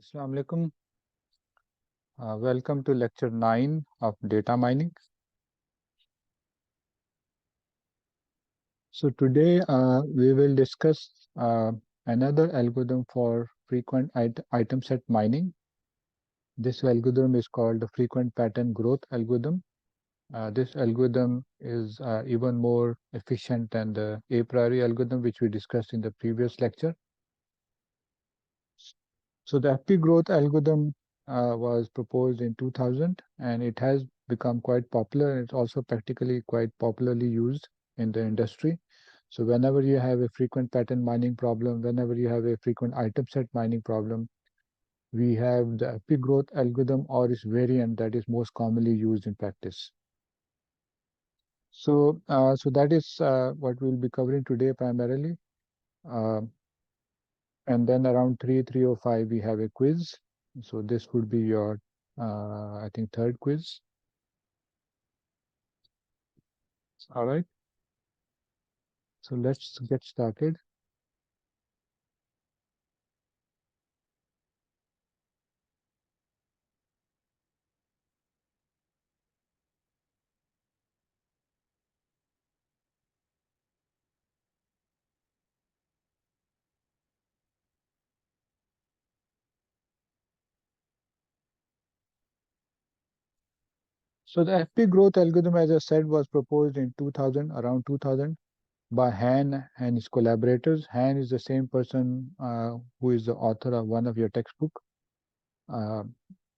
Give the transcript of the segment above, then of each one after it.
Assalamu alaikum. Welcome to lecture 9 of data mining. So today we will discuss another algorithm for frequent item set mining. This algorithm is called the frequent pattern growth algorithm. This algorithm is even more efficient than the Apriori algorithm, which we discussed in the previous lecture. So the FP growth algorithm was proposed in 2000 and it has become quite popular. It's also practically quite popularly used in the industry. So whenever you have a frequent pattern mining problem, whenever you have a frequent item set mining problem, we have the FP growth algorithm or its variant that is most commonly used in practice. So that is what we'll be covering today primarily. Uh, and then around 3:05 we have a quiz. So this would be your I think third quiz. All right, so let's get started. So the FP growth algorithm, as I said, was proposed in 2000, around 2000, by Han and his collaborators. Han is the same person who is the author of one of your textbook, uh,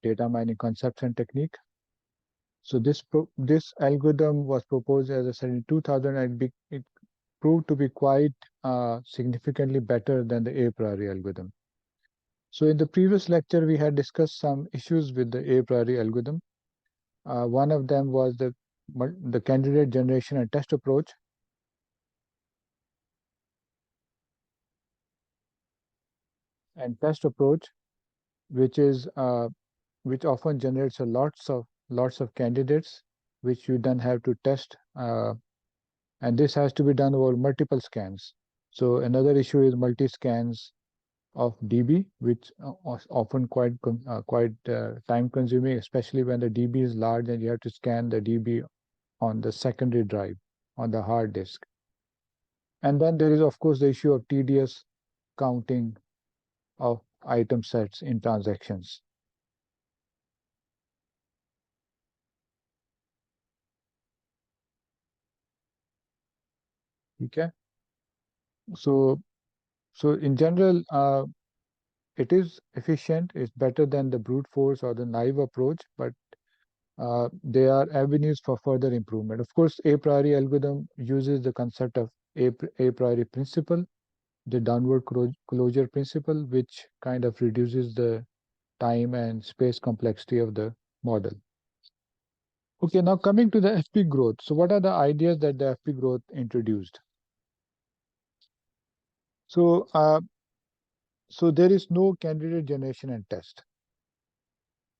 Data Mining Concepts and Technique. So this algorithm was proposed, as I said, in 2000, and it proved to be quite significantly better than the a priori algorithm. So in the previous lecture, we had discussed some issues with the a priori algorithm. One of them was the candidate generation and test approach. And test approach, which is which often generates lots of candidates, which you then have to test, and this has to be done over multiple scans. So another issue is multi scans of DB, which is often quite time consuming, especially when the DB is large and you have to scan the DB on the secondary drive on the hard disk. And then there is, of course, the issue of tedious counting of item sets in transactions. Okay. So, so in general, it is efficient. It's better than the brute force or the naive approach, but there are avenues for further improvement. Of course, a priori algorithm uses the concept of a priori principle, the downward closure principle, which kind of reduces the time and space complexity of the model. Okay, now coming to the FP growth. So what are the ideas that the FP growth introduced? So, so there is no candidate generation and test.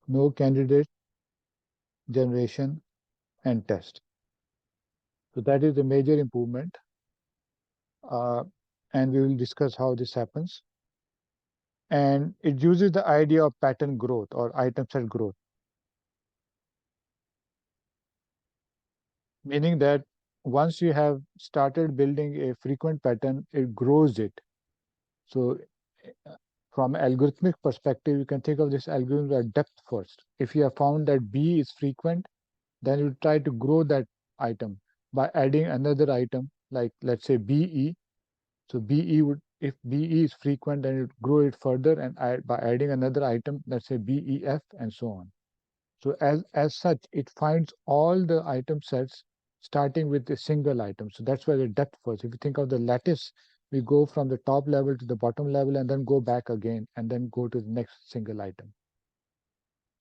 No candidate generation and test. So that is a major improvement. Uh, and we will discuss how this happens. And it uses the idea of pattern growth or item set growth, meaning that once you have started building a frequent pattern, it grows it. So from algorithmic perspective, you can think of this algorithm as depth first. If you have found that B is frequent, then you try to grow that item by adding another item, like let's say BE. So BE would, if BE is frequent, then you grow it further and by adding another item, let's say BEF and so on. So as such, it finds all the item sets starting with a single item. So that's why the depth first. If you think of the lattice, we go from the top level to the bottom level and then go back again and then go to the next single item.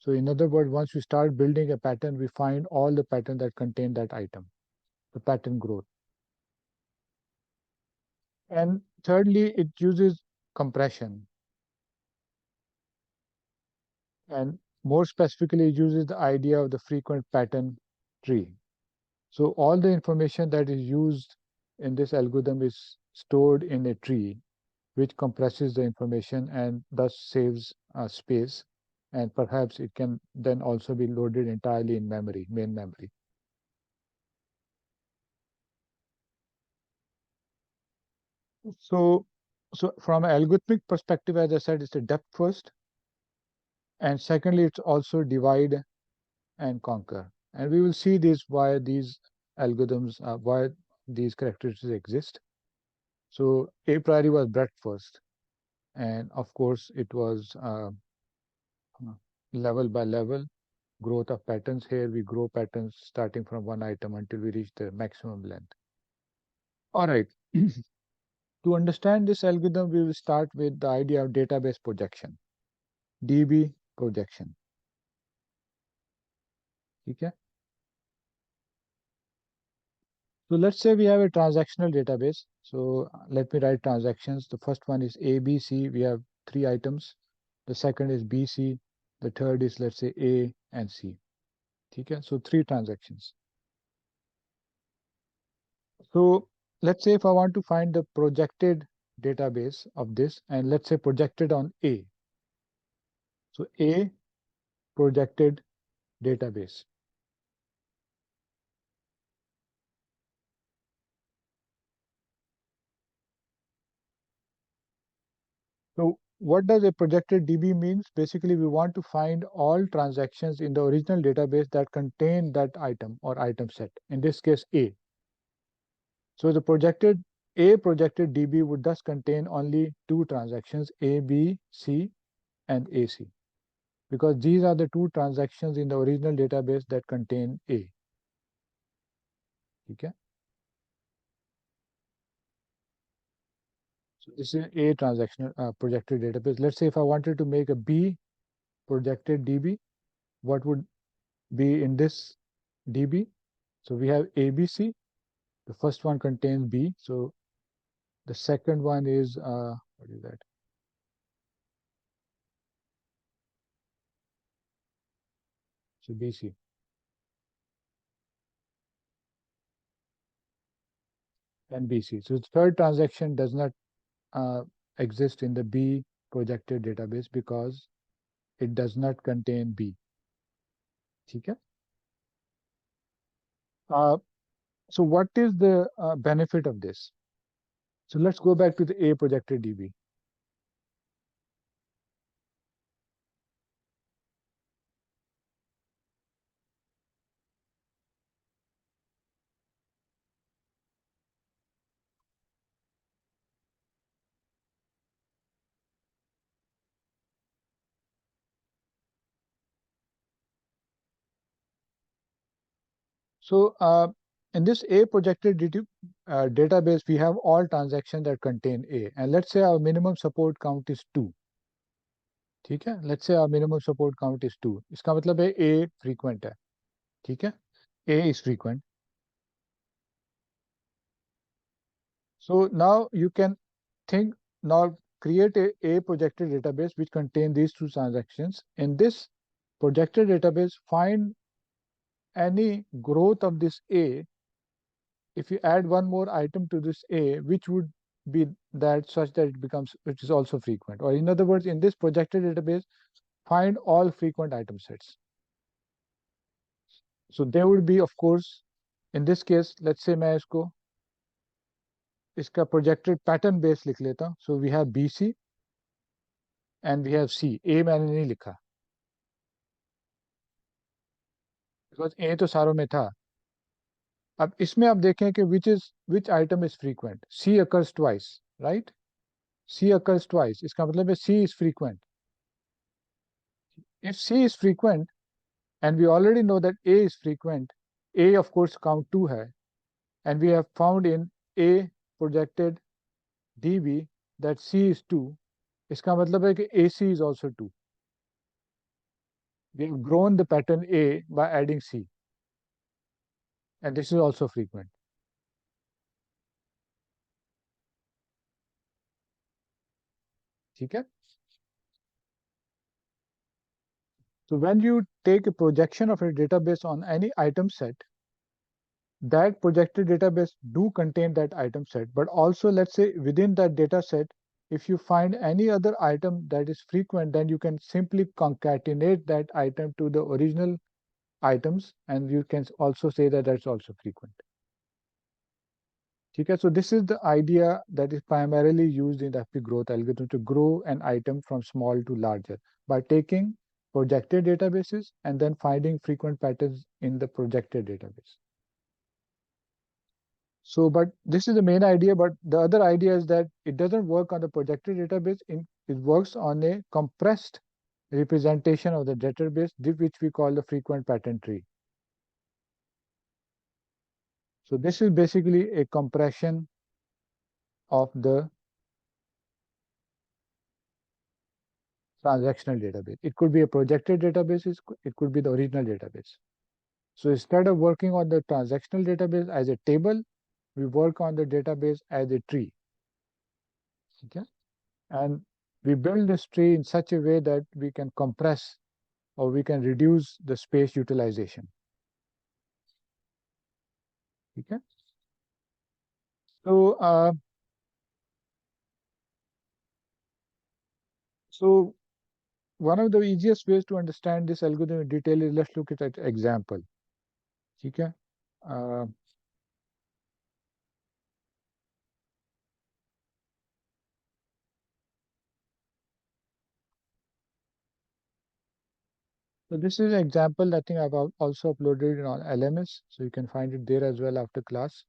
So in other words, once we start building a pattern, we find all the patterns that contain that item, the pattern growth. And thirdly, it uses compression. And more specifically, it uses the idea of the frequent pattern tree. So all the information that is used in this algorithm is stored in a tree. which compresses the information and thus saves space. And perhaps it can then also be loaded entirely in memory, main memory. So, so from an algorithmic perspective, as I said, it's a depth first, and secondly, it's also divide and conquer. And we will see this why these algorithms, why these characteristics exist. So a priori was breadth first, and of course it was level by level growth of patterns. Here we grow patterns starting from one item until we reach the maximum length. All right. To understand this algorithm, we will start with the idea of database projection, DB projection. Okay. So let's say we have a transactional database. So let me write transactions. The first one is A, B, C. We have three items. The second is B, C. The third is, let's say, A and C. Okay. So three transactions. So let's say if I want to find the projected database of this, and let's say projected on A. So A projected database. So what does a projected DB means? Basically, we want to find all transactions in the original database that contain that item or item set, in this case A. So the projected DB would thus contain only two transactions, A, B, C, and AC, because these are the two transactions in the original database that contain A. Okay. So this is A transactional projected database. Let's say if I wanted to make a B projected DB, what would be in this DB? So we have ABC. The first one contains B. So the second one is what is that? So BC and BC. So the third transaction does not uh, exist in the B projected database because it does not contain B. Okay. Uh, so what is the benefit of this? So let's go back to the A projected DB. So in this A projected database, we have all transactions that contain A. And let's say our minimum support count is 2. ठीक है, let's say our minimum support count is 2. इसका मतलब है A frequent है. ठीक है, A is frequent. So now you can think, now create a projected database which contain these two transactions. In this projected database, find any growth of this A. If you add one more item to this A, which would be that such that it is also frequent. Or in other words, in this projected database, find all frequent item sets. So there would be, of course, in this case, let's say मैं इसको इसका projected pattern base लिख लेता हूँ. So we have BC and we have C. A मैंने नहीं लिखा because A तो सारों में था. अब इसमें आप देखें कि which item is frequent. C occurs twice, right? C occurs twice. इसका मतलब है C is frequent. If C is frequent, and we already know that A is frequent, A of course count 2 hai, and we have found in A projected DB that C is 2. इसका मतलब है कि AC is also 2. We have grown the pattern A by adding C, and this is also frequent. ठीक है? So when you take a projection of a database on any item set, that projected database do contain that item set, but also let's say within that data set, if you find any other item that is frequent, then you can simply concatenate that item to the original items, and you can also say that that's also frequent. Okay, so this is the idea that is primarily used in the FP growth algorithm to grow an item from small to larger by taking projected databases and then finding frequent patterns in the projected database. So, but this is the main idea, but the other idea is that it doesn't work on the projected database, it works on a compressed representation of the database, which we call the frequent pattern tree. So this is basically a compression of the transactional database. It could be a projected database, it could be the original database. So instead of working on the transactional database as a table, we work on the database as a tree. Okay? And we build this tree in such a way that we can compress or we can reduce the space utilization. Okay? So, so one of the easiest ways to understand this algorithm in detail is let's look at an example. Okay? Uh, So this is an example I think I've also uploaded it on LMS, so you can find it there as well after class.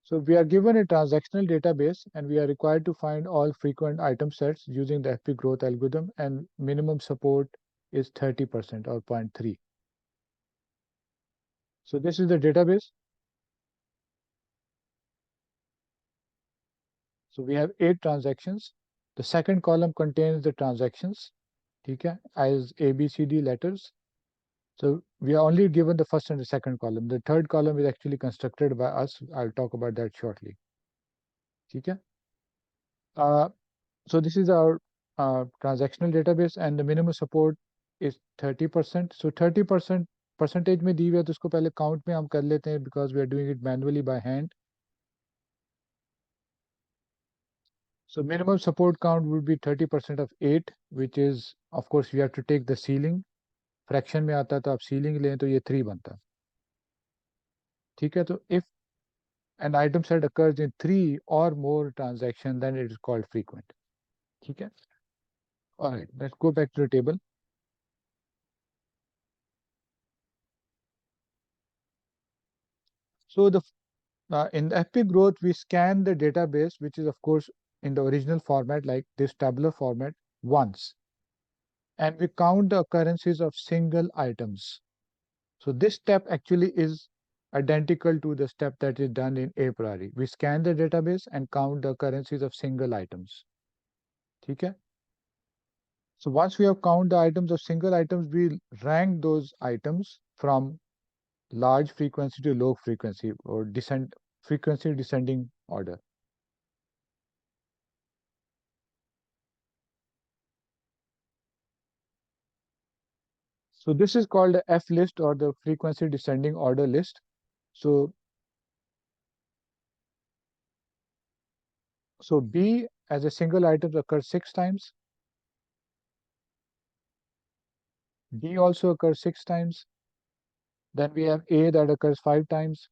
So we are given a transactional database and we are required to find all frequent item sets using the FP growth algorithm, and minimum support is 30% or 0.3. So this is the database. So we have 8 transactions. The second column contains the transactions, okay, as A, B, C, D letters. So we are only given the first and the second column. The third column is actually constructed by us. I'll talk about that shortly. Okay. So this is our transactional database, and the minimum support is 30%. So 30% percentage में दी हुई है, तो उसको पहले count में हम कर लेते हैं because we are doing it manually by hand. So minimum support count would be 30% of 8, which is, of course, we have to take the ceiling. Fraction में आता है तो आप ceiling लें तो ये 3 बनता है. ठीक है, तो if an item set occurs in 3 or more transactions, then it is called frequent. ठीक है. All right, let's go back to the table. So in the FP growth, we scan the database, which is of course in the original format, like this tabular format, once. And we count the occurrences of single items. So this step actually is identical to the step that is done in Apriori. We scan the database and count the occurrences of single items. Okay? So once we have count the items of single items, we rank those items from large frequency to low frequency, or frequency descending order. So this is called the F list, or the frequency descending order list. So B as a single item occurs 6 times. D also occurs 6 times. Then we have A that occurs 5 times.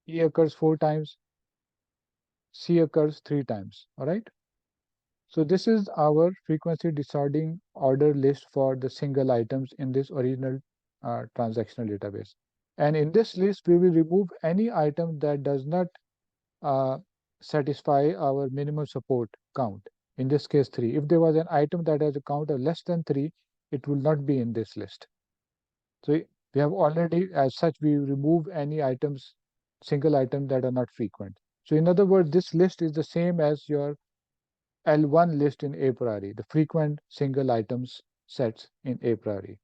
E occurs 4 times. C occurs 3 times. All right. So this is our frequency descending order list for the single items in this original transactional database. And in this list, we will remove any item that does not satisfy our minimum support count. In this case, 3. If there was an item that has a count of less than 3, it will not be in this list. So we have already, as such, we remove any items, single items that are not frequent. So in other words, this list is the same as your L1 list in Apriori, the frequent single items sets in Apriori.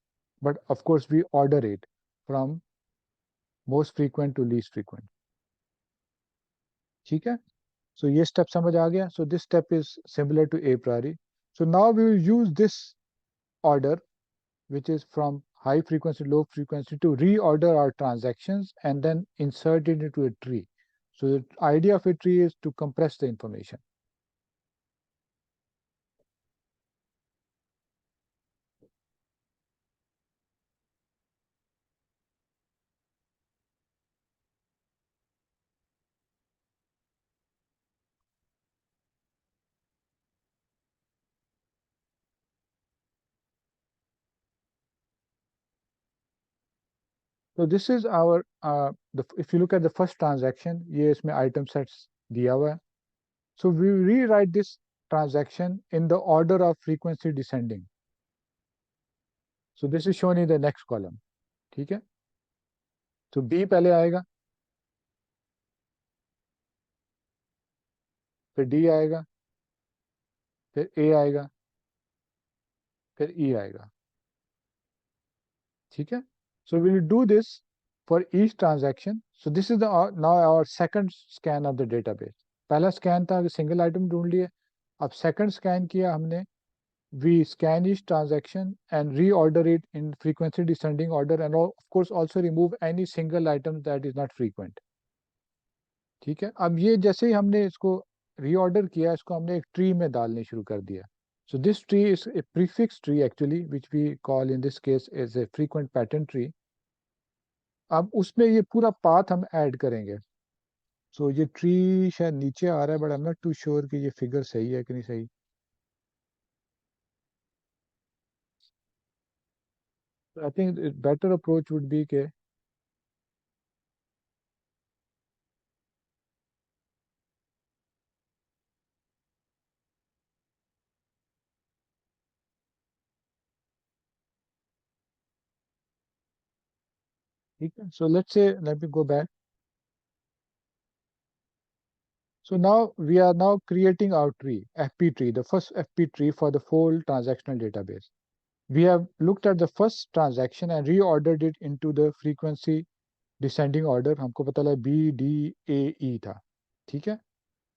But of course, we order it from most frequent to least frequent. ठीक है? So ये step समझ आ गया? So this step is similar to Apriori. So now we will use this order, which is from high frequency, low frequency, to reorder our transactions and then insert it into a tree. So the idea of a tree is to compress the information. So this is our, if you look at the first transaction, ये इसमें item sets दिया हुआ है. So we rewrite this transaction in the order of frequency descending. So this is shown in the next column. ठीक है? तो B पहले आएगा, फिर D आएगा, फिर A आएगा, फिर E आएगा. ठीक है? So we will do this for each transaction. So this is the now our second scan of the database. पहला स्कैन था कि सिंगल आइटम ढूंढ लिए. अब सेकंड स्कैन किया हमने. We scan each transaction and reorder it in frequency descending order, and of course also remove any single item that is not frequent. ठीक है. अब ये जैसे ही हमने इसको reorder किया, इसको हमने एक tree में डालने शुरू कर दिया. So this tree is a prefix tree actually, which we call in this case as a frequent pattern tree. अब उसमें ये पूरा पाथ हम ऐड करेंगे. सो ये ट्री शायद नीचे आ रहा है, but I am not too sure कि ये फिगर सही है कि नहीं सही. I think better approach would be के ठीक है. So let's say let me go back. So now we are now creating our tree, FP tree, the first FP tree for the whole transactional database. We have looked at the first transaction and reordered it into the frequency descending order. हमको पता लगा B D A E था. ठीक है.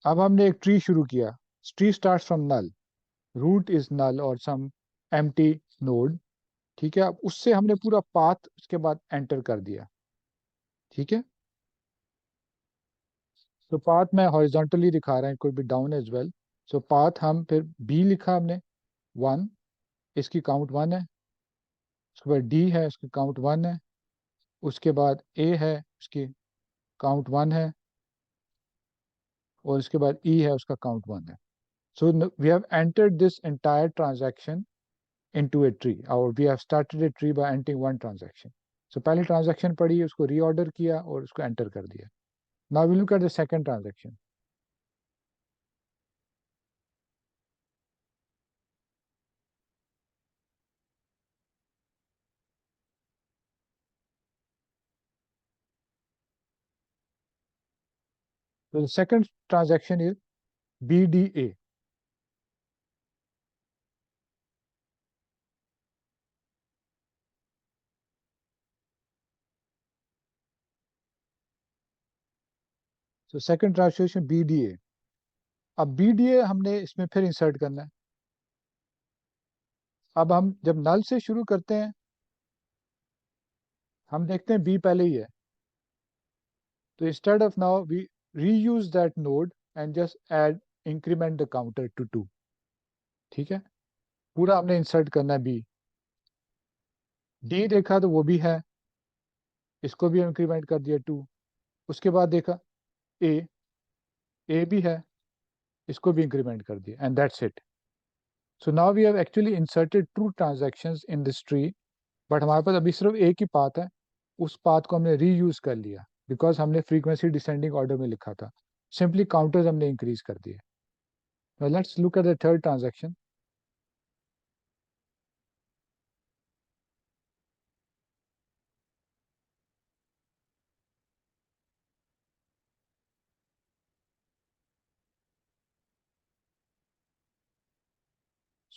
अब हमने एक tree शुरू किया. Tree starts from null. Root is null or some empty node. ठीक है. अब उससे हमने पूरा पाथ उसके बाद एंटर कर दिया. ठीक है. तो पाथ मैं हॉरिजॉन्टली दिखा रहा हूँ, कोई भी डाउन एज वेल. सो पाथ हम फिर बी लिखा हमने 1, इसकी काउंट 1 है. उसके बाद डी है, उसकी काउंट 1 है. उसके बाद ए है, उसकी काउंट 1 है. और उसके बाद ई है, उसका काउंट 1 है. So we have entered this entire transaction into a tree, और we have started a tree by entering one transaction. So पहले ट्रांजैक्शन पढ़ी, उसको रीऑर्डर किया और उसको एंटर कर दिया. Now we look at the second transaction. So the second transaction is BDA. So second transaction BDA. अब BDA हमने इसमें फिर इंसर्ट करना है. अब हम जब नल से शुरू करते हैं, हम देखते हैं B पहले ही है. तो instead of now we reuse that node and just add increment the counter to 2. ठीक है. पूरा हमने इंसर्ट करना है B. D देखा तो वो भी है, इसको भी इंक्रीमेंट कर दिया 2. उसके बाद देखा A, A भी है, इसको भी इंक्रीमेंट कर दिया, and that's it. So now we have actually inserted 2 transactions in this tree, but हमारे पास अभी सिर्फ एक ही पाथ है. उस पाथ को हमने रीयूज कर लिया बिकॉज हमने फ्रीक्वेंसी डिसेंडिंग ऑर्डर में लिखा था. सिंपली काउंटर्स हमने इंक्रीज कर दिए. Let's look at the third transaction.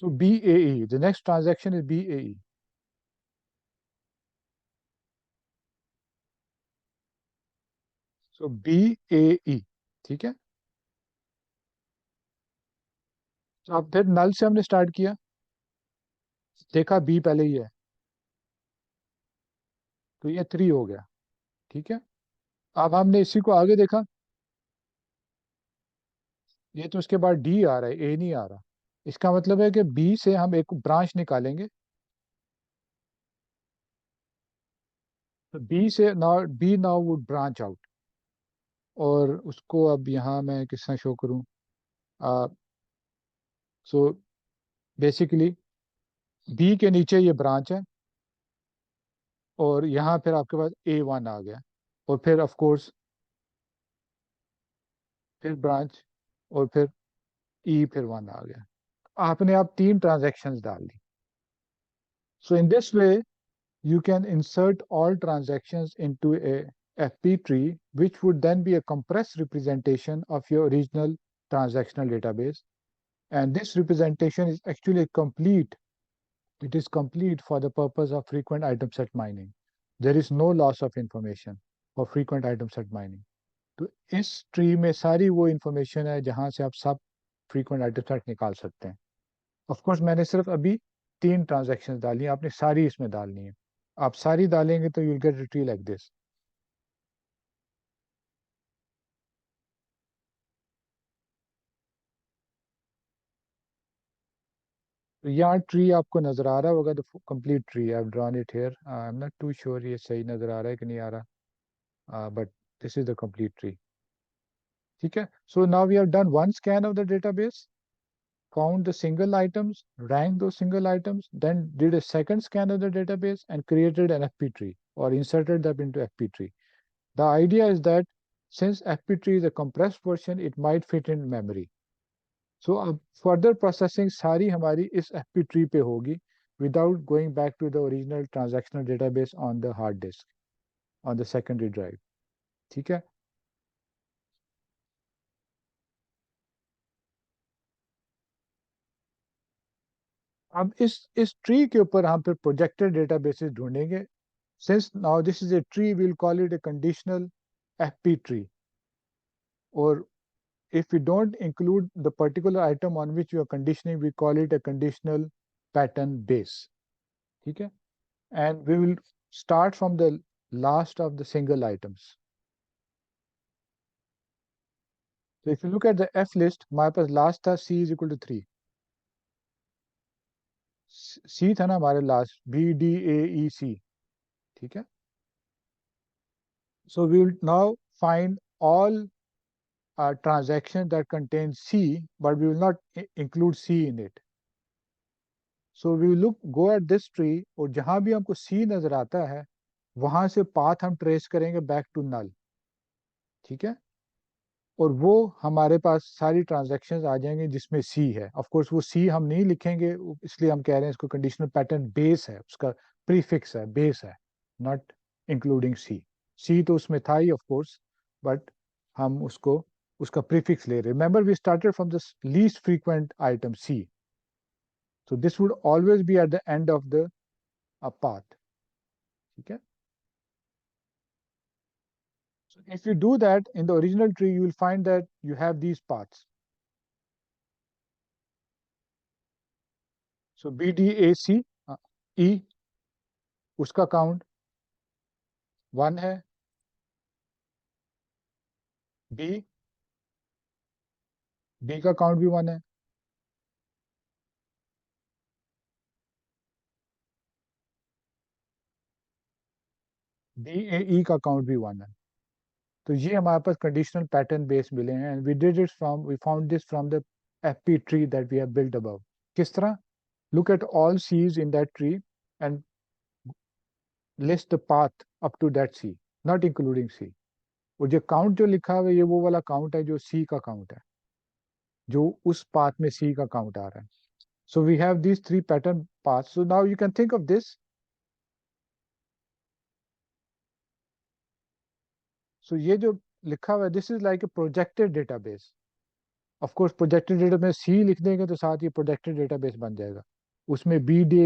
So BAE, the next transaction is BAE. So BAE. ठीक है. तो अब फिर नल से हमने स्टार्ट किया, देखा B पहले ही है. तो ये 3 हो गया। ठीक है, अब हमने इसी को आगे देखा, ये तो उसके बाद डी आ रहा है, ए नहीं आ रहा। इसका मतलब है कि बी से हम एक ब्रांच निकालेंगे। तो बी से now, B now would branch out, और उसको अब यहाँ मैं किस तरह शो करूँ। सो बेसिकली बी के नीचे ये ब्रांच है, और यहाँ फिर आपके पास A1 आ गया, और फिर ऑफ कोर्स फिर ब्रांच, और फिर ई फिर 1 आ गया। आपने आप 3 ट्रांजैक्शंस डाल दी। So in this way you can insert all transactions into a FP tree, which would then be a compressed representation of your original transactional database. And this representation is actually complete. It is complete for the purpose of frequent item set mining. There is no loss of information for frequent item set mining. तो इस tree में सारी वो information है जहां से आप सब फ्रीक्वेंट आइटम सेट निकाल सकते हैं। ऑफ कोर्स मैंने सिर्फ अभी 3 ट्रांजैक्शंस डाली हैं, आपने सारी इसमें डालनी है। आप सारी डालेंगे तो you'll get a tree like this. तो यहाँ ट्री आपको नजर आ रहा होगा, the complete tree I have drawn it here. I am not too sure ये सही नजर आ रहा है कि नहीं आ रहा, but this is the complete tree. ठीक है, so now we have done one scan of the database, found the single items, ranked those single items, then did a second scan of the database and created an FP tree or inserted them into FP tree. The idea is that since FP tree is a compressed version, it might fit in memory. So अब further processing सारी हमारी इस FP tree पे होगी without going back to the original transactional database on the hard disk, on the secondary drive. ठीक है, अब इस ट्री के ऊपर हम फिर प्रोजेक्टेड डेटाबेसेस ढूंढेंगे। Since now this is a tree, we'll call it a conditional FP tree. Or if we don't include the particular item on which we are conditioning, we call it a conditional pattern base. Okay? And we will start from the last of the single items. So if you look at the F list, my pass last था C is equal to 3. C था ना हमारे last, B, D, A, E, C. ठीक है? So we will now find all a transaction that contains C, but we will not include C in it. So we will go at this tree, और जहां भी हमको C नजर आता है वहां से पाथ हम ट्रेस करेंगे बैक टू नल। ठीक है, और वो हमारे पास सारी ट्रांजैक्शंस आ जाएंगे जिसमें C है। ऑफ कोर्स वो C हम नहीं लिखेंगे, इसलिए हम कह रहे हैं इसको कंडीशनल पैटर्न बेस है, उसका प्रीफिक्स है, बेस है, नॉट इंक्लूडिंग C। C तो उसमें था ही ऑफ कोर्स, बट हम उसको उसका प्रीफिक्स ले रहे। Remember we started from the least frequent item C, so this would always be at the end of the path. ठीक है, so if you do that in the original tree, you will find that you have these paths. So BDAC E, उसका count 1 है, B, B का count भी 1 है, DAE का count भी 1 है। तो ये हमारे पास कंडीशनल पैटर्न बेस मिले हैं, and we did it from, we found this from the FP tree that we have built above. किस तरह? Look at all C's in that tree and list the path up to that C, not including C. और जो count जो लिखा हुआ है ये वो वाला काउंट है जो सी का काउंट है, जो उस पाथ में सी का काउंट आ रहा है। So we have these 3 pattern path. So now you can think of this, so ये जो लिखा हुआ है this is like a projected database. Of course projected data में सी लिख देंगे तो साथ ही प्रोजेक्टेड डेटाबेस बन जाएगा। उसमें बी डी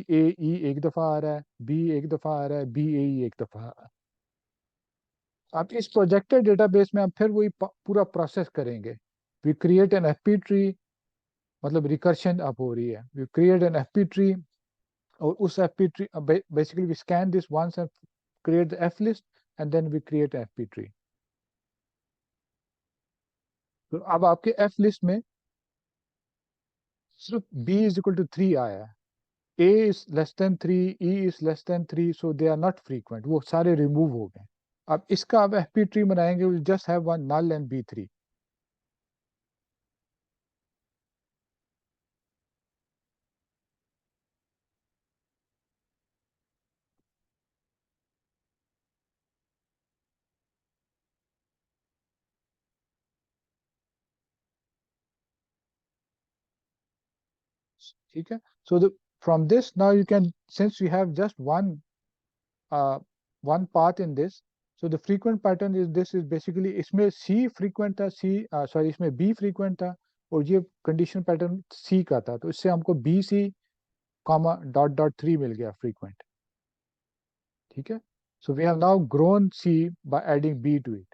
ए ई एक दफा आ रहा है, बी एक दफा आ रहा है, बी ए ई एक दफा आ रहा है। अब इस प्रोजेक्टेड डेटाबेस में हम फिर वही पूरा प्रोसेस करेंगे। We create an FP tree, मतलब रिकर्शन अब हो रही है। We create an FP tree और उस FP tree basically we scan this once and create the F list and then we create FP tree. तो अब आपके F list में सिर्फ B is equal to 3 आया है. A is less than 3, E is less than 3, so they are not frequent. वो सारे remove हो गए. अब इसका आप FP tree बनाएंगे, we'll just have one null and B3. ठीक है. So from this now you can, since we have just one path in this, so the frequent pattern is this is basically इसमें C frequent था, sorry इसमें B frequent था और ये condition pattern C का था, तो इससे हमको BC comma dot dot 3 मिल गया frequent. ठीक है. So we have now grown C by adding B to it.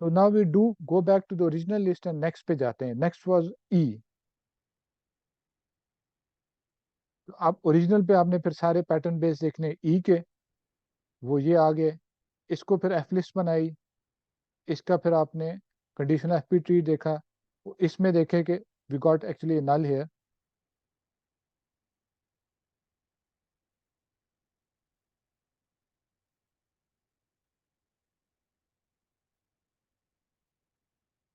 So now we do go back to the original list and next पे जाते हैं. Next was E. तो आप original पे आपने फिर सारे पैटर्न बेस देखने E के, वो ये आ गए. इसको फिर F लिस्ट बनाई. इसका फिर आपने कंडीशनल एफपी ट्री देखा. इसमें देखे कि we got actually null here.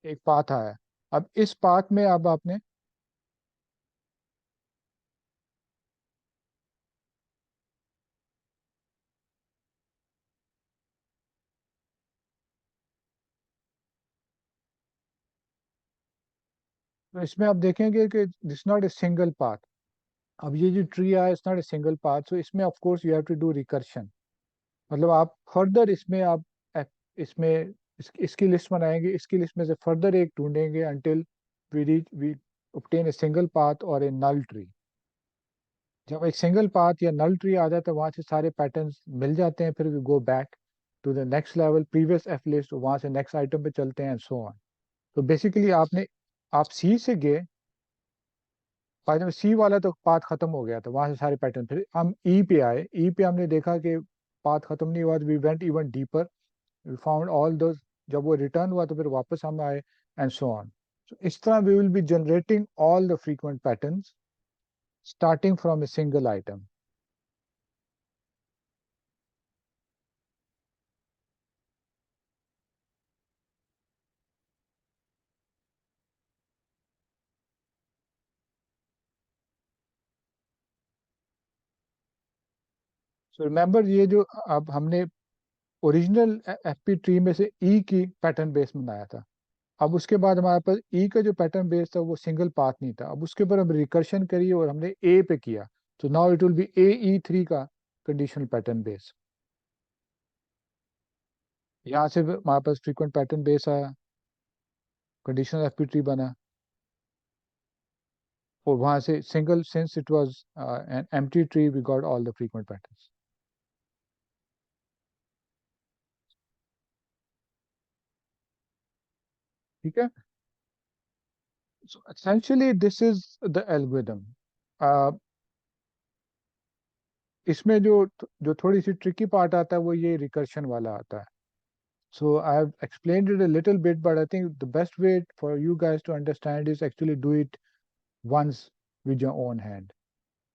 एक पाथ आया. अब इस पाथ में अब आपने तो इसमें आप देखेंगे कि this not a single path. अब ये जो ट्री आया it's not a single path, so इसमें of course you have to do recursion. मतलब आप फर्दर इसमें आप इसमें इसकी लिस्ट बनाएंगे, इसकी लिस्ट में से फर्दर एक ढूंढेंगे until we obtain a single path or a null tree. जब एक सिंगल पाथ या नल ट्री आ जाता है वहां से सारे पैटर्न्स मिल जाते हैं, फिर we go back to the next level previous F list, वहां से नेक्स्ट आइटम पे चलते हैं, सो ऑन. तो बेसिकली आपने आप सी से गए, बाद में सी वाला तो पाथ खत्म हो गया था, वहां से सारे पैटर्न. फिर हम ई पे आए. ई पे हमने देखा कि पाथ खत्म नहीं हुआ, we went even deeper, we found all those. जब वो रिटर्न हुआ तो फिर वापस हम आए एंड सो ऑन. So इस तरह we will be generating all the frequent patterns starting from a single item. So remember ये जो अब हमने ओरिजिनल एफपी ट्री में से ई की पैटर्न बेस बनाया था. अब उसके बाद हमारे पास ई का जो पैटर्न बेस था वो सिंगल पाथ नहीं था. अब उसके ऊपर हम रिकर्शन करिए और हमने ए पे किया, तो now it will be A E three का कंडीशनल पैटर्न बेस. यहाँ से हमारे पास फ्रीक्वेंट पैटर्न बेस आया, कंडीशनल एफपी ट्री बना, और वहां से single since it was an empty tree we got all the frequent patterns. ठीक है. So essentially this is the algorithm. इसमें जो जो थोड़ी सी ट्रिकी पार्ट आता है वो ये रिकर्शन वाला आता है. So I have explained it a little bit, but I think the best way for you guys to understand is actually do it once with your own hand.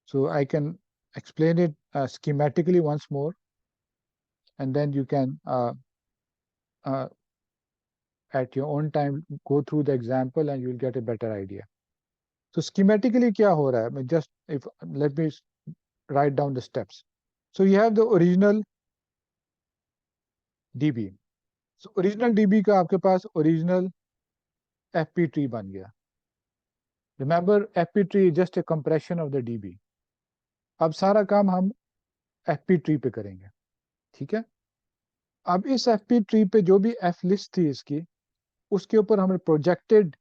So I can explain it schematically once more, and then you can uh, at your own time go through the example and you'll get a better idea. So schematically क्या हो रहा है? मैं just if let me write down the steps. So you have the original DB. So original DB का आपके पास original FP tree बन गया. Remember, FP tree is just a compression of the DB. अब सारा काम हम FP ट्री पे करेंगे. ठीक है. अब इस FP ट्री पे जो भी F लिस्ट थी इसकी, उसके ऊपर हमने प्रोजेक्टेड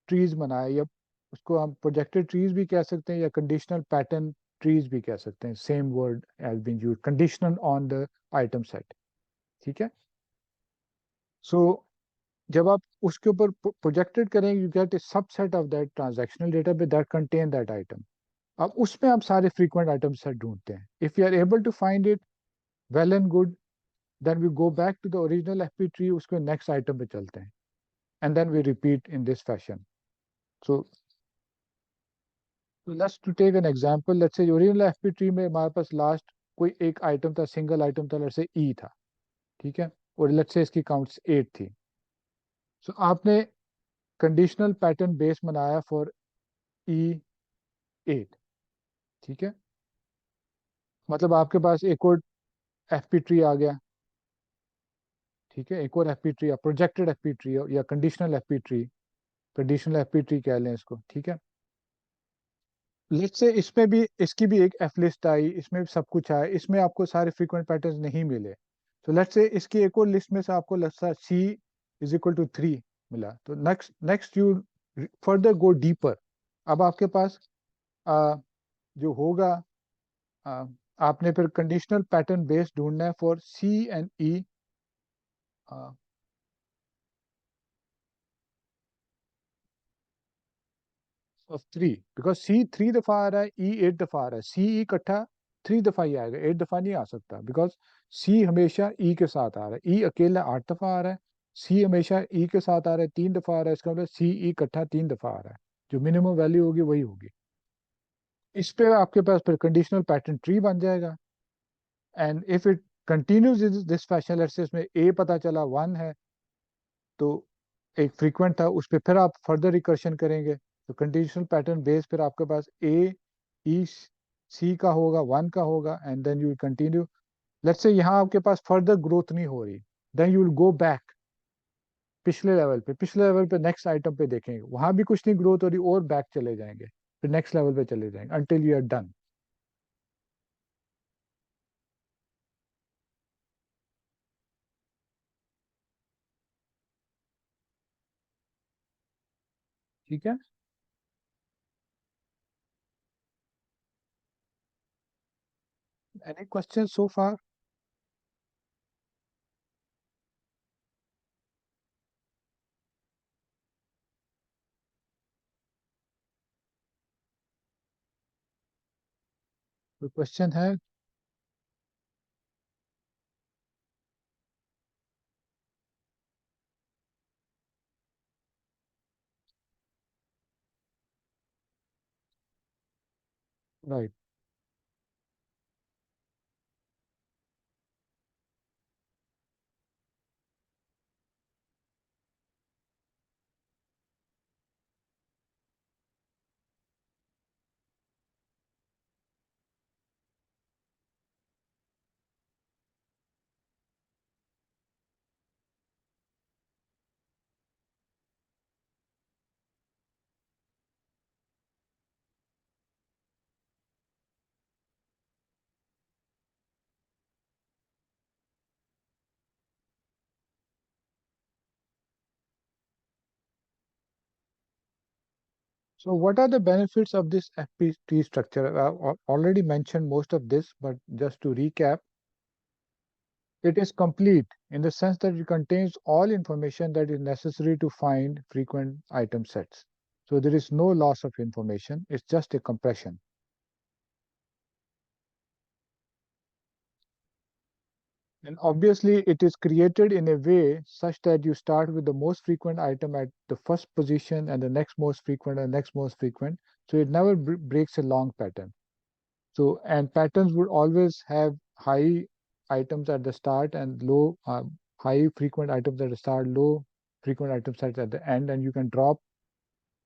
ट्रीज बनाए या उसको हम प्रोजेक्टेड ट्रीज भी कह सकते हैं या कंडीशनल पैटर्न ट्रीज भी कह सकते हैं. Same word has been used, conditional on the item set. ठीक है. सो जब आप उसके ऊपर प्रोजेक्टेड करेंगे, you get a subset of that transactional database that contain that item. अब उसमें आप सारे फ्रीक्वेंट आइटम सेट ढूंढते हैं. If you are able to find it, well and good. Then we go back to the original FP tree, उसके next item पे चलते हैं, and then we repeat in this fashion. So let's to take an example. Let's say original FP tree में हमारे पास last कोई एक item था, single item था, लेट्स से ई था. ठीक है. और लेट्स से इसकी काउंट्स 8 थी. सो आपने कंडीशनल पैटर्न बेस बनाया फॉर ई 8. ठीक है. मतलब आपके पास एक और एफपी ट्री आ गया. ठीक है. एक और FP tree, projected FP tree या conditional FP tree. Conditional FP tree कह लें इसको. ठीक है. लेट्स से इसमें भी, इसकी भी एक एफ लिस्ट आई, इसमें भी सब कुछ आया, इसमें आपको सारे फ्रीक्वेंट पैटर्न नहीं मिले. तो लेट्स से इसकी एक और लिस्ट में से आपको लगता सी इज इक्वल टू 3 मिला. तो next next you further go deeper. अब आपके पास जो होगा, आ, आपने फिर कंडीशनल पैटर्न बेस ढूंढना है for C and E of 3. Because C 3 दफा आ रहा है, ई 8 दफा आ रहा है. सी ई इकट्ठा 3 दफा ही आएगा, 8 दफा नहीं आ सकता. बिकॉज सी हमेशा ई के साथ आ रहा है. ई अकेला 8 दफा आ रहा है. सी हमेशा ई के साथ आ रहा है, 3 दफा आ रहा है. इसका मतलब सी ई इकट्ठा 3 दफा आ रहा है. जो मिनिमम वैल्यू होगी वही होगी. इस पे आपके पास फिर कंडीशनल पैटर्न ट्री बन जाएगा. And if it continues this fashion, let's say इसमें ए पता चला 1 है, तो एक फ्रीक्वेंट था, उस पर फिर आप फर्दर रिकर्शन करेंगे. तो कंडीशनल पैटर्न बेस फिर आपके पास ए ई सी का होगा, 1 का होगा, and then you will continue. Let's say यहाँ आपके पास फर्दर ग्रोथ नहीं हो रही, then you will go back पिछले लेवल पे नेक्स्ट आइटम पे देखेंगे, वहां भी कुछ नहीं ग्रोथ हो रही, और बैक चले जाएंगे, फिर नेक्स्ट लेवल पे चले जाएंगे अंटिल यू आर डन. ठीक है. Any question so far? कोई क्वेश्चन है? Right. So what are the benefits of this FPT structure? I've already mentioned most of this, but just to recap, it is complete in the sense that it contains all information that is necessary to find frequent item sets. So there is no loss of information, it's just a compression. And obviously, it is created in a way such that you start with the most frequent item at the first position and the next most frequent and next most frequent. So it never breaks a long pattern. So, and patterns would always have high items at the start and low, high frequent items at the start, low frequent item sets at the end, and you can drop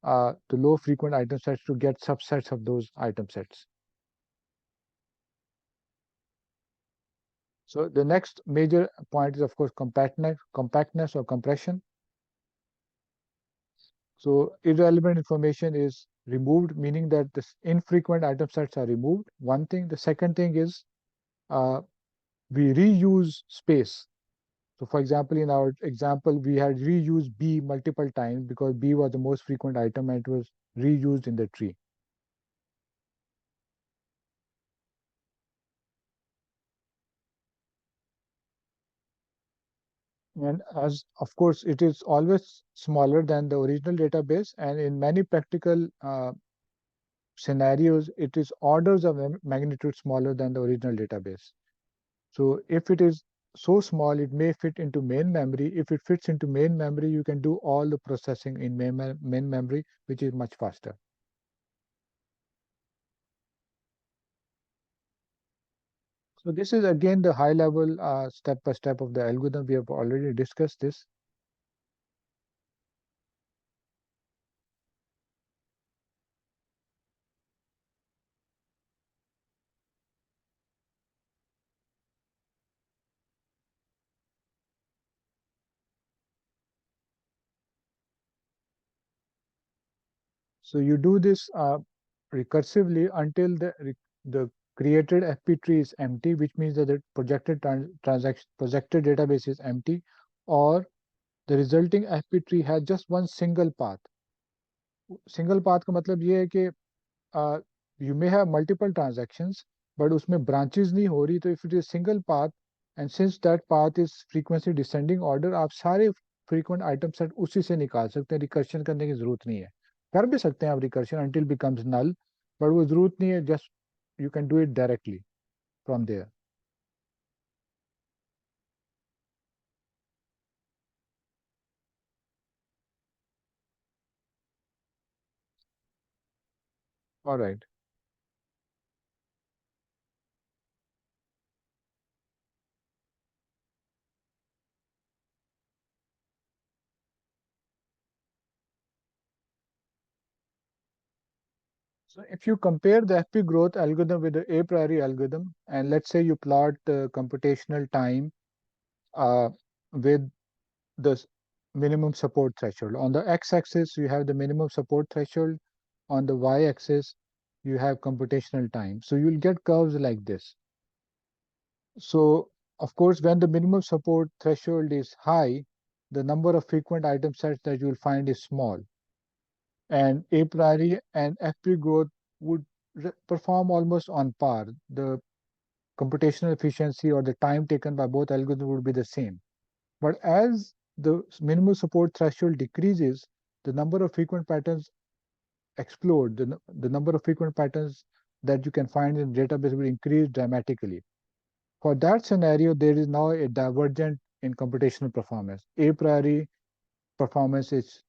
the low frequent item sets to get subsets of those item sets. So the next major point is, of course, compactness or compression. So irrelevant information is removed, meaning that the infrequent item sets are removed. One thing. The second thing is uh, we reuse space. So for example, in our example, we had reused B multiple times because B was the most frequent item and it was reused in the tree. And as of course, it is always smaller than the original database, and in many practical scenarios, it is orders of magnitude smaller than the original database. So if it is so small, it may fit into main memory. If it fits into main memory, you can do all the processing in main memory, which is much faster. So this is again the high level step by step of the algorithm. We have already discussed this. So you do this recursively until the created FP tree is empty, which means that the projected database is empty, or the resulting FP tree has just one single path. Single path का मतलब ये है कि you may have multiple transactions, but उसमें branches नहीं हो रही, तो if it is single path and since that path is frequency descending order, आप सारे frequent item set उसी से निकाल सकते हैं, recursion करने की जरूरत नहीं है. कर भी सकते हैं आप recursion until becomes null, but वो जरूरत नहीं है, just you can do it directly from there. All right. So if you compare the FP growth algorithm with the a priori algorithm, and let's say you plot the computational time uh, with the minimum support threshold. On the x-axis, you have the minimum support threshold. On the y-axis, you have computational time. So you'll get curves like this. So of course, when the minimum support threshold is high, the number of frequent item sets that you'll find is small. And a priori and FP growth would perform almost on par. The computational efficiency or the time taken by both algorithms would be the same. But as the minimum support threshold decreases, the number of frequent patterns explode. The number of frequent patterns that you can find in the database will increase dramatically. For that scenario, there is now a divergence in computational performance. A priori performance is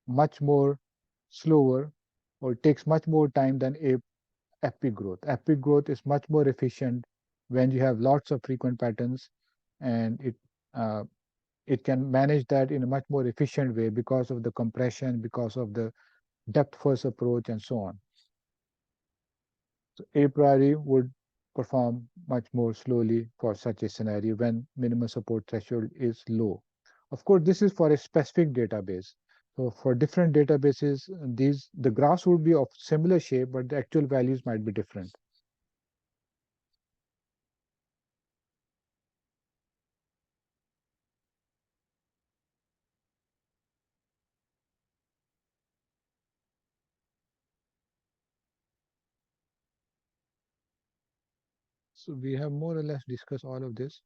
much more slower or takes much more time than a FP growth. FP growth is much more efficient when you have lots of frequent patterns, and uh, it can manage that in a much more efficient way because of the compression, because of the depth first approach, and so on. So a priori would perform much more slowly for such a scenario when minimum support threshold is low. Of course, this is for a specific database. So for different databases, these the graphs would be of similar shape, but the actual values might be different. So we have more or less discussed all of this.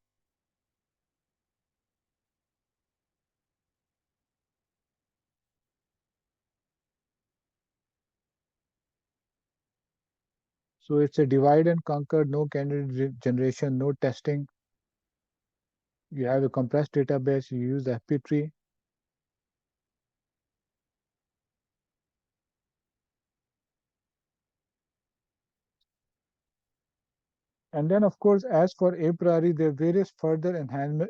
So it's a divide and conquer, no candidate generation, no testing. You have a compressed database, you use the FP tree. And then, of course, as for a priori, there are various further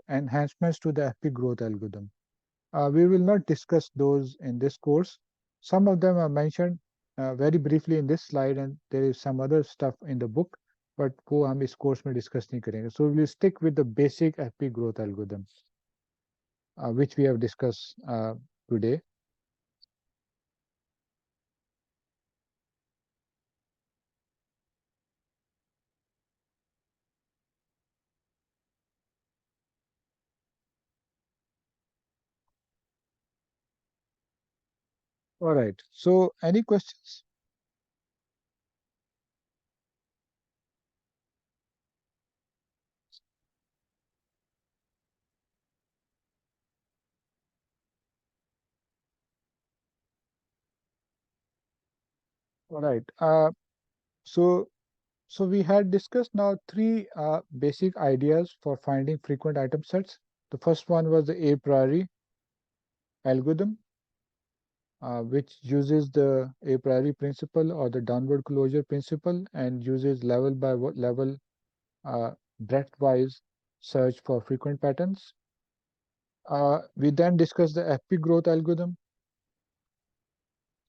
enhancements to the FP growth algorithm. We will not discuss those in this course. Some of them are mentioned very briefly in this slide, and there is some other stuff in the book, but वो हम इस course में discuss नहीं करेंगे. So we will stick with the basic FP growth algorithm, which we have discussed today. All right. So, any questions? All right. So, so we had discussed now three basic ideas for finding frequent item sets. The first one was the a priori algorithm, which uses the a priori principle or the downward closure principle and uses level by level breadth-wise search for frequent patterns. We then discussed the FP growth algorithm,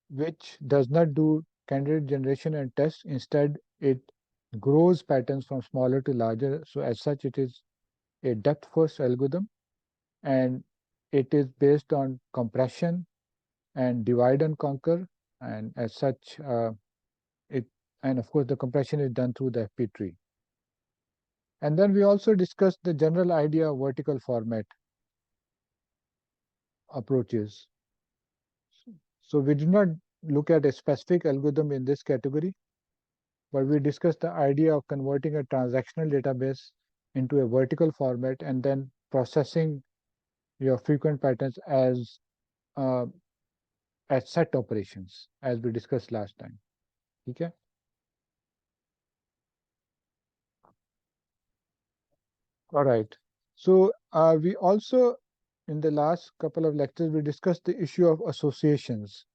which does not do candidate generation and test. Instead, it grows patterns from smaller to larger. So as such, it is a depth-first algorithm, and it is based on compression and divide and conquer. And as such, it and of course the compression is done through the FP tree. And then we also discussed the general idea of vertical format approaches. So we did not look at a specific algorithm in this category, but we discussed the idea of converting a transactional database into a vertical format and then processing your frequent patterns uh, as set operations, as we discussed last time. Okay. All right. So we also, in the last couple of lectures, we discussed the issue of associations.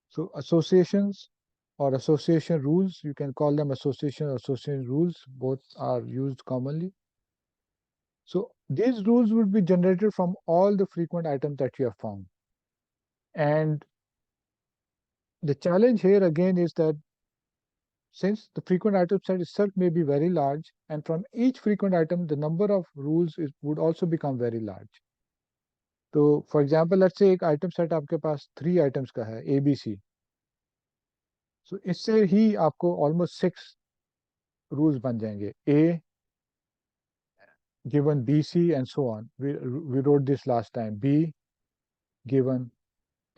So associations or association rules, you can call them association or association rules, both are used commonly. So these rules would be generated from all the frequent items that you have found. And the challenge here again is that since the frequent item set itself may be very large, and from each frequent item, the number of rules would also become very large. So for example, let's say एक item set आपके पास 3 items का है ABC. So इससे ही आपको almost 6 rules बन जाएंगे. A given BC and so on. We wrote this last time. B given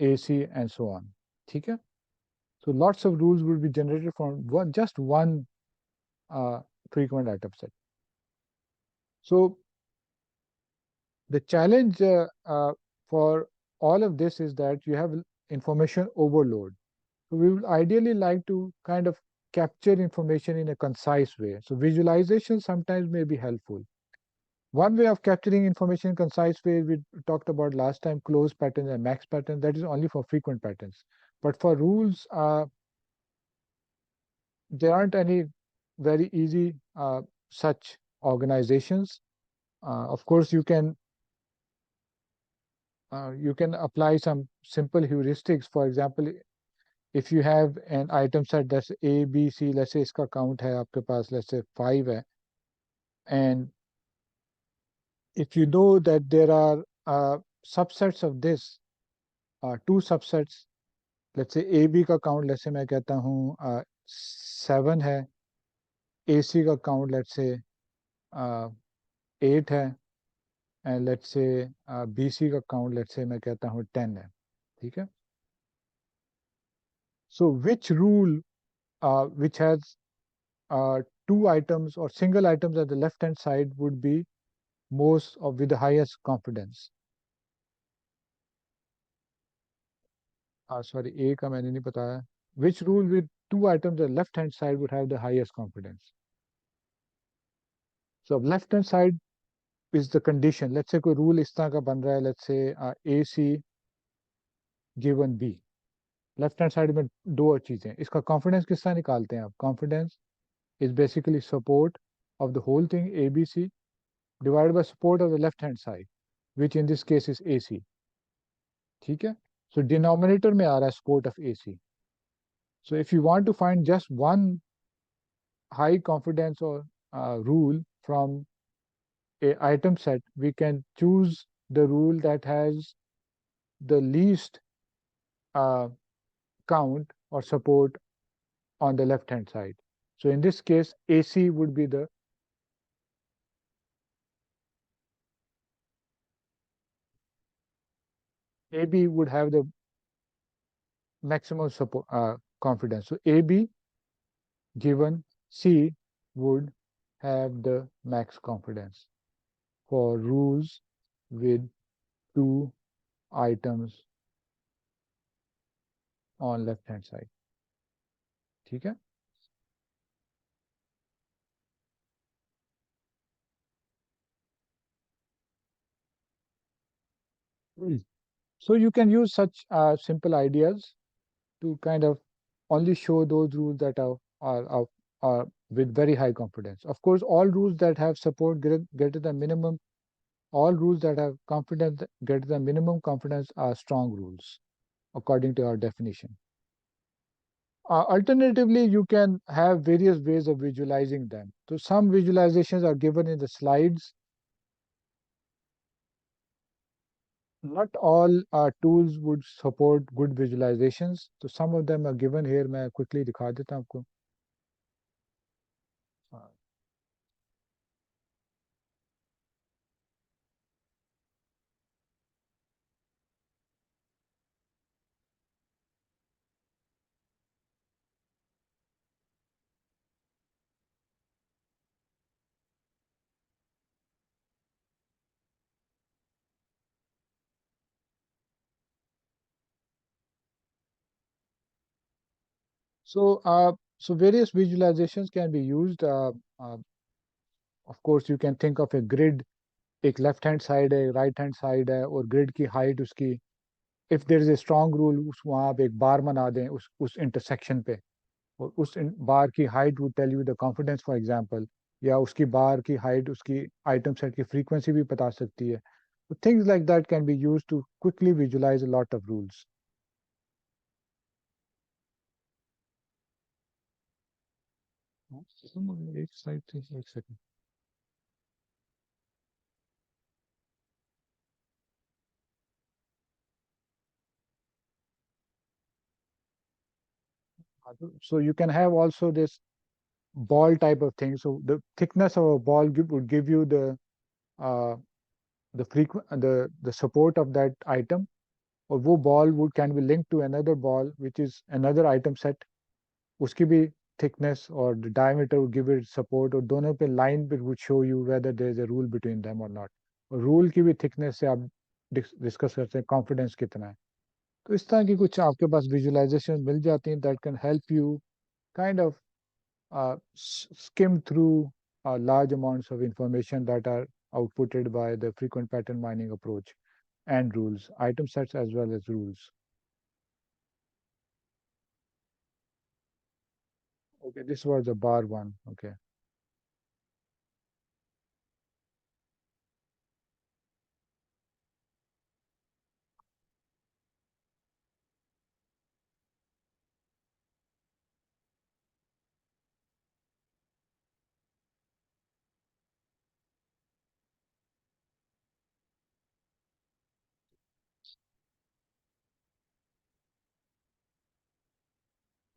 AC and so on. ठीक है? So lots of rules will be generated from just one uh, frequent item set. So the challenge for all of this is that you have information overload. So we would ideally like to kind of capture information in a concise way. So visualization sometimes may be helpful. One way of capturing information in concise way we talked about last time, closed patterns and max patterns, that is only for frequent patterns. But for rules, there aren't any very easy such organizations. Of course, you can apply some simple heuristics. For example, if you have an item set that's A, B, C, let's say इसका count है आपके पास, let's say 5 है, and if you know that there are subsets of this, two subsets, let's say AB का count, let's say मैं कहता हूँ 7 है, AC का count, let's say 8 है, and let's say BC का count, let's say मैं कहता हूँ 10 है, ठीक है? So which rule which has two items or single items at the left hand side would be most or with the highest confidence? Sorry, A का मैंने नहीं बताया. Which rule with two items at the left hand side would have the highest confidence? So left hand side is the condition. Let's say कोई rule इस तरह का बन रहा है. Let's say AC given B. Left hand side में दो और चीजें. इसका कॉन्फिडेंस किस तरह निकालते हैं आप? Confidence is basically support of the whole thing ABC divided by support of the left hand side, which in this case is AC. ठीक है? So denominator में आ रहा है support of AC. So if you want to find just one high confidence or rule from a item set, we can choose the rule that has the least uh, count or support on the left hand side. So in this case, AC would be the AB would have the maximum support confidence. So AB given C would have the max confidence for rules with two items on left hand side. ठीक है? So you can use such simple ideas to kind of only show those rules that are with very high confidence. Of course, all rules that have support greater than minimum, all rules that have confidence greater than minimum confidence are strong rules, according to our definition. Alternatively, you can have various ways of visualizing them. So some visualizations are given in the slides. Not all tools would support good visualizations. So some of them are given here. मैं quickly दिखा देता हूँ आपको. So various visualizations can be used. Uh, of course, you can think of a grid. एक left hand side है right hand side है और grid की हाइट उसकी if there is a strong rule उस वहाँ आप एक बार बना दें उस इंटरसेक्शन पे और उस बार की height would tell you the confidence for example या उसकी बार की हाइट उसकी आइटम सेट की फ्रीक्वेंसी भी बता सकती है तो things like that can be used to quickly visualize a lot of rules एक साइड से एक second so you can have also this ball type of thing so the thickness of a ball would give you uh, the support of that item और वो ball would can be linked to another ball which is another item set उसकी भी thickness or the diameter would give it support और दोनों पे line पे would show you whether there is a rule between them or not और rule की भी thickness से आप डिस्कस करते हैं confidence कितना है तो इस तरह की कुछ आपके पास visualization मिल जाती हैं that can help you kind of skim through large amounts of information that are outputted by the frequent pattern mining approach and rules, item sets as well as rules. Okay, this was the bar one. Okay.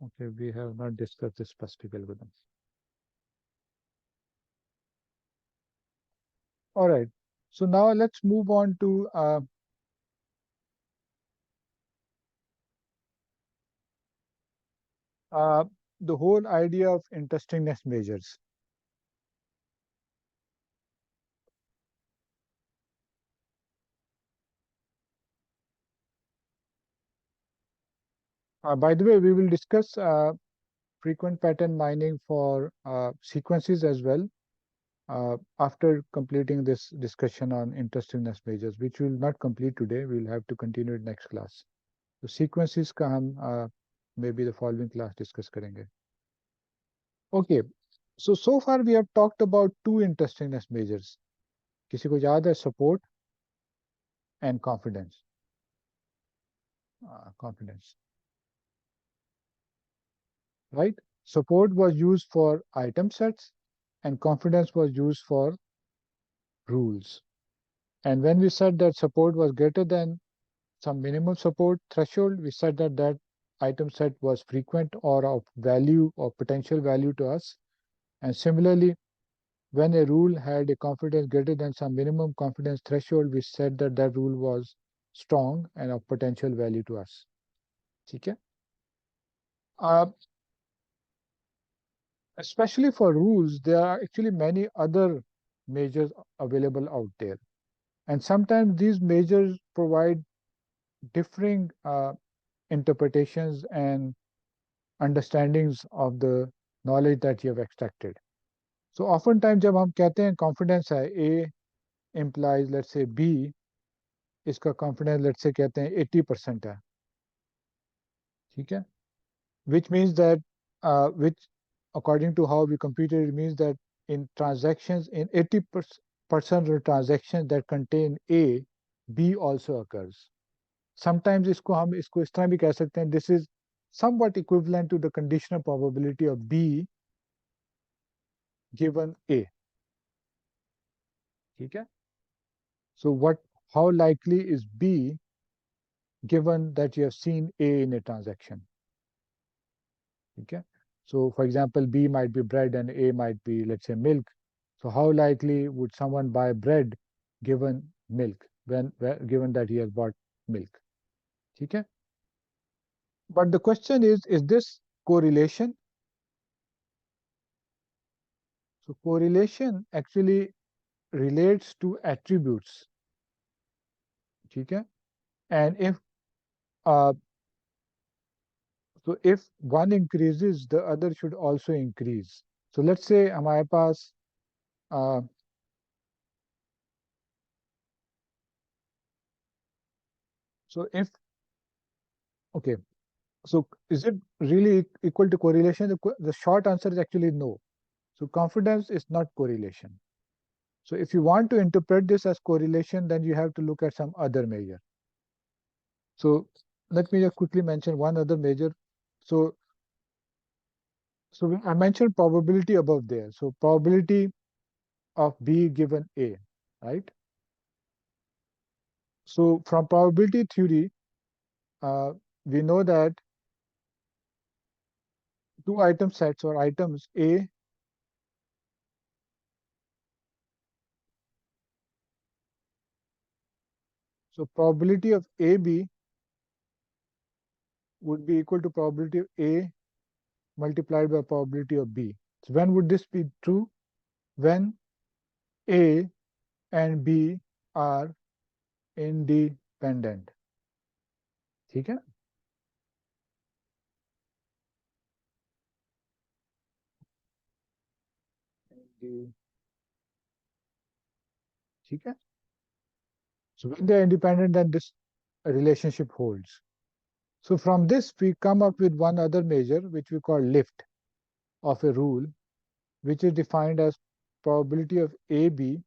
Okay, we have not discussed this specific algorithm. All right. So now let's move on to uh, the whole idea of interestingness measures. By the way, we will discuss frequent pattern mining for sequences as well after completing this discussion on interestingness measures, which we will not complete today. We will have to continue it next class. So sequences का हम maybe the following class discuss करेंगे. Okay, so far we have talked about two interestingness measures. किसी को याद है support and confidence? Confidence, right? Support was used for item sets and confidence was used for rules. And when we said that support was greater than some minimum support threshold, we said that that item set was frequent or of value or potential value to us. And similarly, when a rule had a confidence greater than some minimum confidence threshold, we said that that rule was strong and of potential value to us. ठीक है? Uh, Especially for rules, there are actually many other measures available out there. And sometimes these measures provide differing interpretations and understandings of the knowledge that you have extracted. So oftentimes जब हम कहते हैं confidence है A implies let's say B, इसका confidence let's say कहते हैं 80% है, ठीक है? Which means that which according to how we computed it means that in transactions in 80% of the transactions that contain A, B also occurs. Sometimes इसको हम इसको इस तरह भी कह सकते हैं this is somewhat equivalent to the conditional probability of B given A, ठीक है? So what how likely is B given that you have seen A in a transaction? Okay. So for example, B might be bread and A might be, let's say, milk. So how likely would someone buy bread given milk given that he has bought milk? Okay. But the question is this correlation? So correlation actually relates to attributes. Okay. And uh, if one increases, the other should also increase. So let's say हमारे पास uh, so if okay, so is it really equal to correlation? The short answer is actually no. So confidence is not correlation. So if you want to interpret this as correlation, then you have to look at some other measure. So let me just quickly mention one other measure. So I mentioned probability above there. So probability of B given A, right? So from probability theory, uh, we know that two item sets or items A, so probability of AB would be equal to probability of A multiplied by probability of B. So when would this be true? When A and B are independent. ठीक है? ठीक है? So when they are independent, then this relationship holds. So from this, we come up with one other measure, which we call lift of a rule, which is defined as probability of AB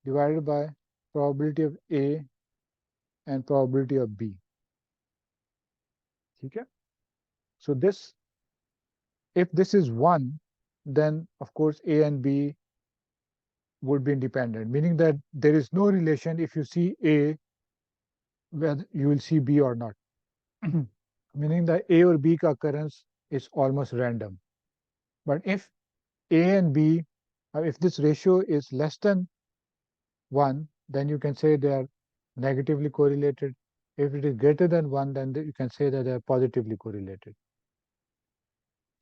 divided by probability of A and probability of B. ठीक है? So this, if this is 1, then of course A and B would be independent, meaning that there is no relation if you see A whether you will see B or not. Meaning that A or B ka occurrence is almost random. But if A and B, if this ratio is less than 1, then you can say they are negatively correlated. If it is greater than 1, then you can say that they are positively correlated.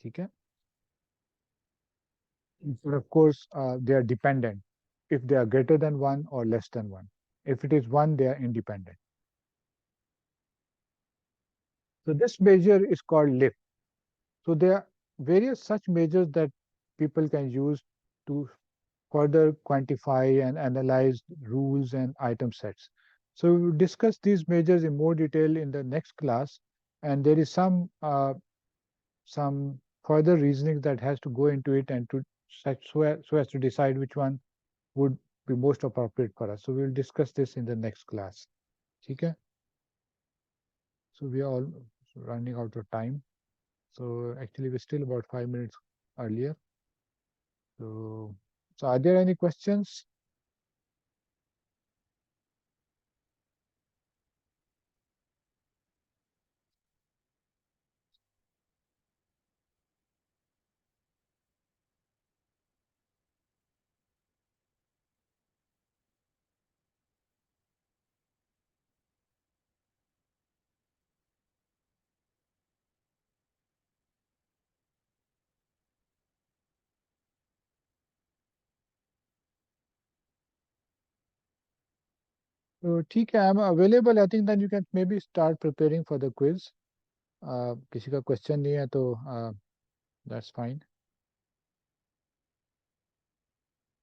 Okay? But of course, they are dependent if they are greater than 1 or less than 1. If it is 1, they are independent. So this measure is called lift. So there are various such measures that people can use to further quantify and analyze rules and item sets. So we will discuss these measures in more detail in the next class, and there is some further reasoning that has to go into it and to so as to decide which one would be most appropriate for us. So we will discuss this in the next class. Okay? So we are all running out of time. So actually we're still about 5 minutes earlier. So are there any questions? तो ठीक है, I am available. I think then you can maybe start preparing for the quiz. किसी का question नहीं है तो that's fine.